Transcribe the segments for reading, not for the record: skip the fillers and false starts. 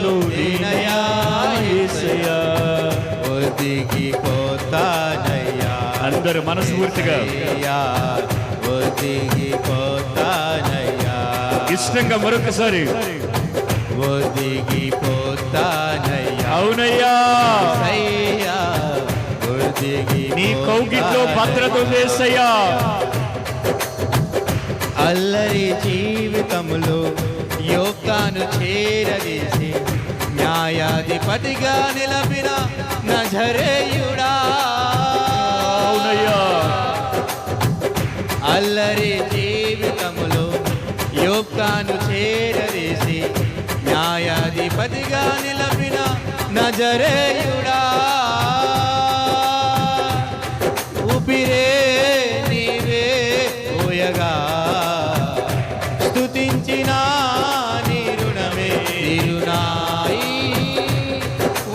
దిగిపోతానయ్యా యేసయ్యా ఒదిగిపోతానయ్యా అందరూ మనస్ఫూర్తిగా ఒదిగిపోతానయ్యా ఇష్టంగా మరొకసారి ఒదిగిపోతానయ్యా అవునయ్యా యేసయ్యా నీ కౌగిట్లో భద్రత యేసయ్యా అల్లరి జీవితములో యోగాను చేరదీసి న్యాయాధిపతిగా నిలపిన నజరేయుడా అవునయ్యా అల్లరి జీవితములో యోగాను చేరదీసి న్యాయాధిపతిగా నిలపిన నజరేయుడా ఊపిరే నీవే పోయగా స్తుతించిన నీ రుణమే తీరునాయి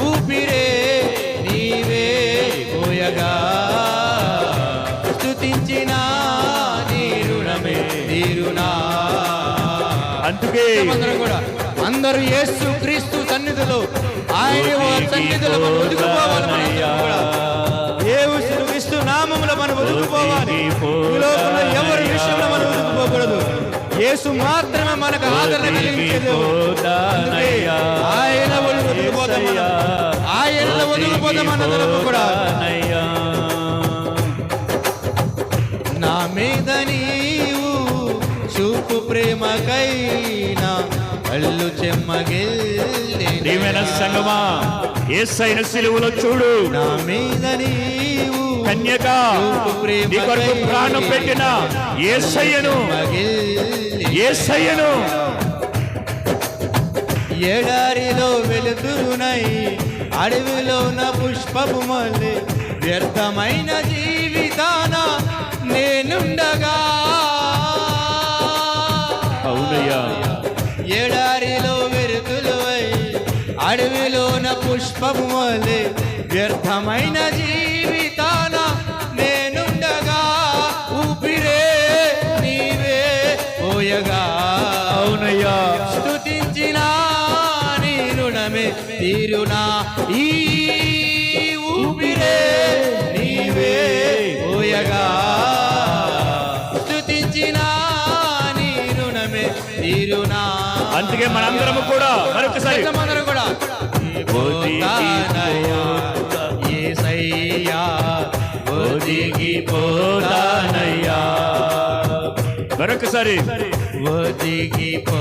ఊపిరే నీవే పోయగా స్తుతించిన నీ రుణమే తీరునా అందుకే అందరూ యేసు క్రీస్తు సన్నిధిలో ఆయన సన్నిధిలో మనం ఒదిగిపోవాలయ్యా యేసు క్రీస్తు నామములో మనం ఒదిగిపోవాలి ఈ లోకంలో ఎవరి విషయంలో మనం ఒదిగిపోకూడదు యేసు మాత్రమే మనకు ఆదరణ కలిగించేది ఆయన ఒదిగిపోతాం ఆయనలో ఒదిగిపోతామన్నదరకు కూడా నా మీద నీవు చూపు ప్రేమకైనా కళ్ళు ప్రియమైన సంగమా యేసయ్యను సిలువలో చూడు నా మీద నీవు కన్యక నీ కొరకు ప్రాణం పెట్టిన యేసయ్యను ఎడారిలో వెలుతురునై అడవిలో నా పుష్పపు మల్లె వ్యర్థమైన జీవితాన నేనుండగా అవునయ్యా ఎడారిలో వెలుతురువై అడవిలోన పుష్పము వలె వ్యర్థమైన జీవితాన నేనుండగా ఊపిరే నీవే పోయగా అవునయ్యా స్తుతించిన నీ రుణమే తీరునా ఈ ఊపిరే నీవే పోయగా స్తుతించిన నీ రుణమే తీరునా అందుకే మనందరము కూడా మరొకసారి మనందరం కూడా యేసయ్యా ఒదిగిపోతానయ్యా మరొకసారి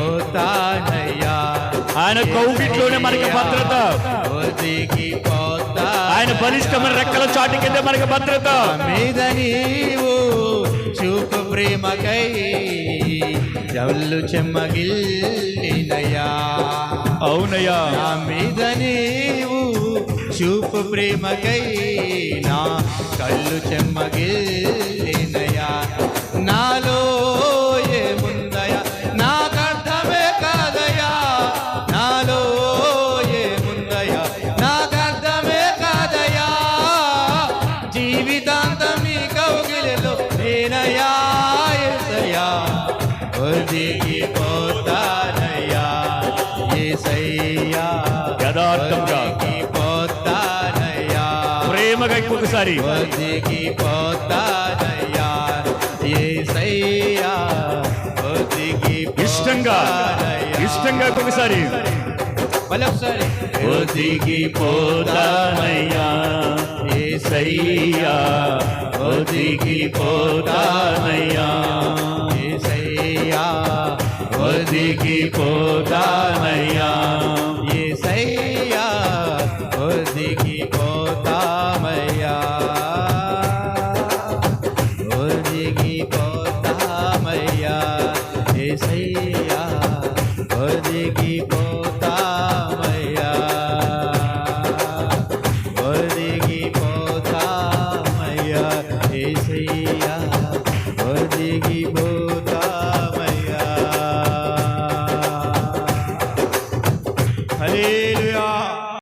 ఒదిగిపోతానయ్యా ఆయన కౌగిట్లోనే మనకి భద్రత ఆయన బలిష్టమైన రెక్కల చాటు కింద మనకి భద్రత మీద నీవు చూపు ప్రేమకై జల్లు చెమ్మగిల్లినయ్యా అవునయ్యా నా మీద నీవు చూపు ప్రేమకై నా కళ్ళు చెమ్మగిల్లినయ్యా నాలో ఏముందయా నాకర్థమే కాదయా నాలో ఏముందయా నాకర్థమే కాదయా జీవితాంతం నీ కౌగిలిలో నేనయా యేసయ్యా ఒదిగిపోతానయ్యా యేసయ్యా యథార్థంగా ఒదిగిపోతానయ్యా ప్రేమగా ఇంకొకసారి ఒదిగిపోతానయ్యా యేసయ్యా ఇష్టంగా ఇంకొకసారి మళ్ళొకసారి ఒదిగిపోతానయ్యా యేసయ్యా ఒదిగిపోతానయ్యా యేసయ్యా ఒదిగిపోతానయ్యా యేసయ్యా ఒదిగిపోతామయ్యా ఒదిగిపోతామయ్యా యేసయ్యా ఒదిగిపోతామయ్యా ఒదిగిపోతామయ్యా యేసయ్యా ఒదిగిపోతామయ్యా హల్లెలూయా